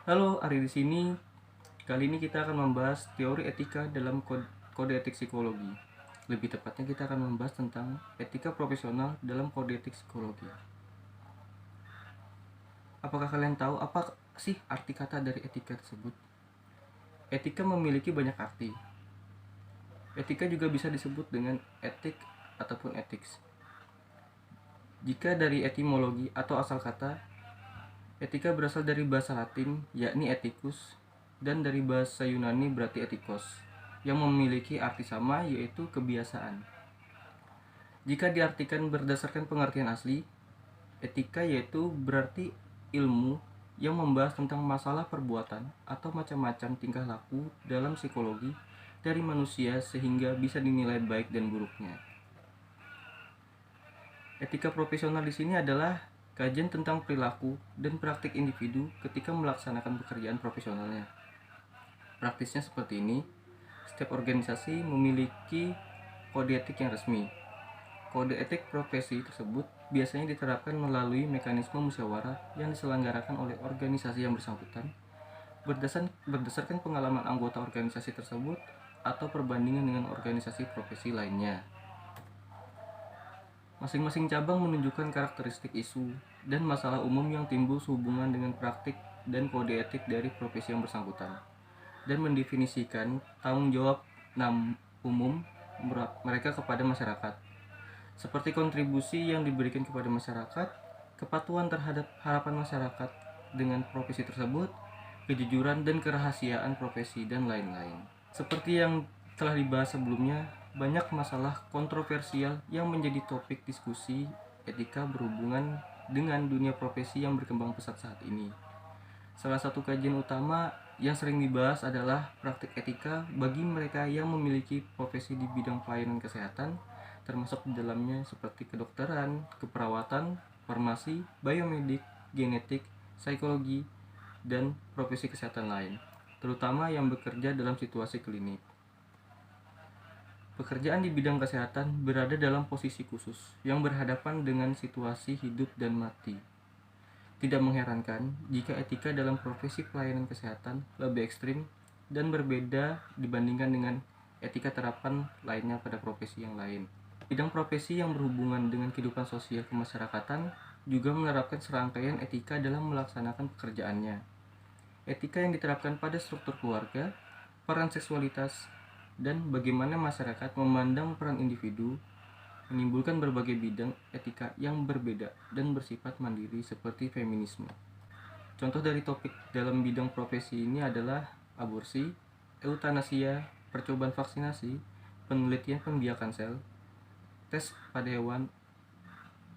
Halo, Ari di sini. Kali ini kita akan membahas teori etika dalam kode etik psikologi. Lebih tepatnya kita akan membahas tentang etika profesional dalam kode etik psikologi. Apakah kalian tahu apa sih arti kata dari etika tersebut? Etika memiliki banyak arti. Etika juga bisa disebut dengan etik ataupun ethics. Jika dari etimologi atau asal kata, etika berasal dari bahasa Latin yakni ethicus dan dari bahasa Yunani berarti ethikos yang memiliki arti sama yaitu kebiasaan. Jika diartikan berdasarkan pengertian asli, etika yaitu berarti ilmu yang membahas tentang masalah perbuatan atau macam-macam tingkah laku dalam psikologi dari manusia sehingga bisa dinilai baik dan buruknya. Etika profesional di sini adalah kajian tentang perilaku dan praktik individu ketika melaksanakan pekerjaan profesionalnya. Praktisnya seperti ini, setiap organisasi memiliki kode etik yang resmi. Kode etik profesi tersebut biasanya diterapkan melalui mekanisme musyawarah yang diselenggarakan oleh organisasi yang bersangkutan berdasarkan pengalaman anggota organisasi tersebut atau perbandingan dengan organisasi profesi lainnya. Masing-masing cabang menunjukkan karakteristik isu dan masalah umum yang timbul sehubungan dengan praktik dan kode etik dari profesi yang bersangkutan, dan mendefinisikan tanggung jawab umum mereka kepada masyarakat, seperti kontribusi yang diberikan kepada masyarakat, kepatuhan terhadap harapan masyarakat dengan profesi tersebut, kejujuran dan kerahasiaan profesi, dan lain-lain. Seperti yang telah dibahas sebelumnya, banyak masalah kontroversial yang menjadi topik diskusi etika berhubungan dengan dunia profesi yang berkembang pesat saat ini. Salah satu kajian utama yang sering dibahas adalah praktik etika bagi mereka yang memiliki profesi di bidang pelayanan kesehatan, termasuk di dalamnya seperti kedokteran, keperawatan, farmasi, biomedik, genetik, psikologi, dan profesi kesehatan lain, terutama yang bekerja dalam situasi klinik. Pekerjaan di bidang kesehatan berada dalam posisi khusus yang berhadapan dengan situasi hidup dan mati. Tidak mengherankan jika etika dalam profesi pelayanan kesehatan lebih ekstrim dan berbeda dibandingkan dengan etika terapan lainnya pada profesi yang lain. Bidang profesi yang berhubungan dengan kehidupan sosial kemasyarakatan juga menerapkan serangkaian etika dalam melaksanakan pekerjaannya. Etika yang diterapkan pada struktur keluarga, peran seksualitas, dan bagaimana masyarakat memandang peran individu menimbulkan berbagai bidang etika yang berbeda dan bersifat mandiri seperti feminisme. Contoh dari topik dalam bidang profesi ini adalah aborsi, eutanasia, percobaan vaksinasi, penelitian pembiakan sel, tes pada hewan,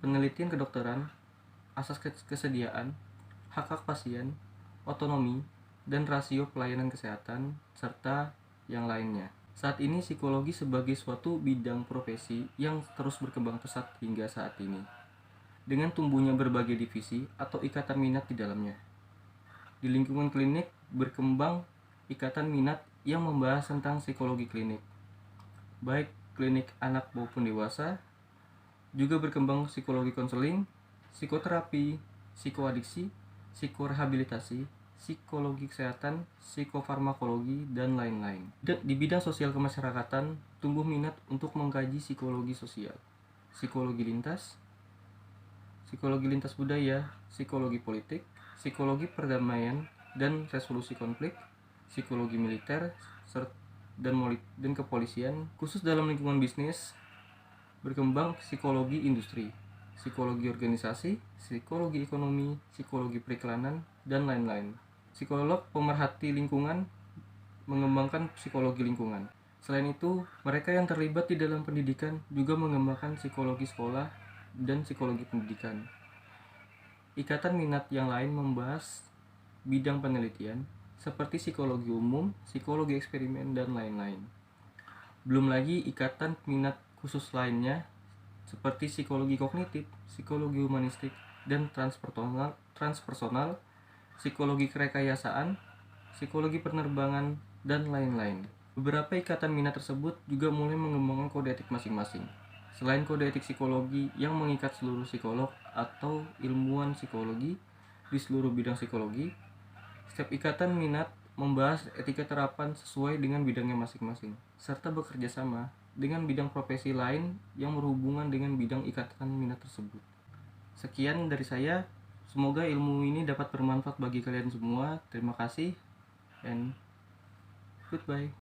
penelitian kedokteran, asas kesediaan, hak-hak pasien, otonomi, dan rasio pelayanan kesehatan, serta yang lainnya. Saat ini psikologi sebagai suatu bidang profesi yang terus berkembang pesat hingga saat ini, dengan tumbuhnya berbagai divisi atau ikatan minat di dalamnya. Di lingkungan klinik berkembang ikatan minat yang membahas tentang psikologi klinik, baik klinik anak maupun dewasa. Juga berkembang psikologi konseling, psikoterapi, psikoadiksi, psikorehabilitasi, psikologi kesehatan, psikofarmakologi, dan lain-lain. Di bidang sosial kemasyarakatan, tumbuh minat untuk mengkaji psikologi sosial, psikologi lintas budaya, psikologi politik, psikologi perdamaian dan resolusi konflik, psikologi militer, dan kepolisian. Khusus dalam lingkungan bisnis, berkembang psikologi industri, psikologi organisasi, psikologi ekonomi, psikologi periklanan, dan lain-lain. Psikolog pemerhati lingkungan mengembangkan psikologi lingkungan. Selain itu, mereka yang terlibat di dalam pendidikan juga mengembangkan psikologi sekolah dan psikologi pendidikan. Ikatan minat yang lain membahas bidang penelitian seperti psikologi umum, psikologi eksperimen, dan lain-lain. Belum lagi ikatan minat khusus lainnya seperti psikologi kognitif, psikologi humanistik, dan transpersonal, psikologi kerekayasaan, psikologi penerbangan, dan lain-lain. Beberapa ikatan minat tersebut juga mulai mengembangkan kode etik masing-masing. Selain kode etik psikologi yang mengikat seluruh psikolog atau ilmuwan psikologi di seluruh bidang psikologi, Setiap ikatan minat membahas etika terapan sesuai dengan bidangnya masing-masing, serta bekerja sama dengan bidang profesi lain yang berhubungan dengan bidang ikatan minat tersebut. Sekian dari saya. Semoga ilmu ini dapat bermanfaat bagi kalian semua. Terima kasih and goodbye.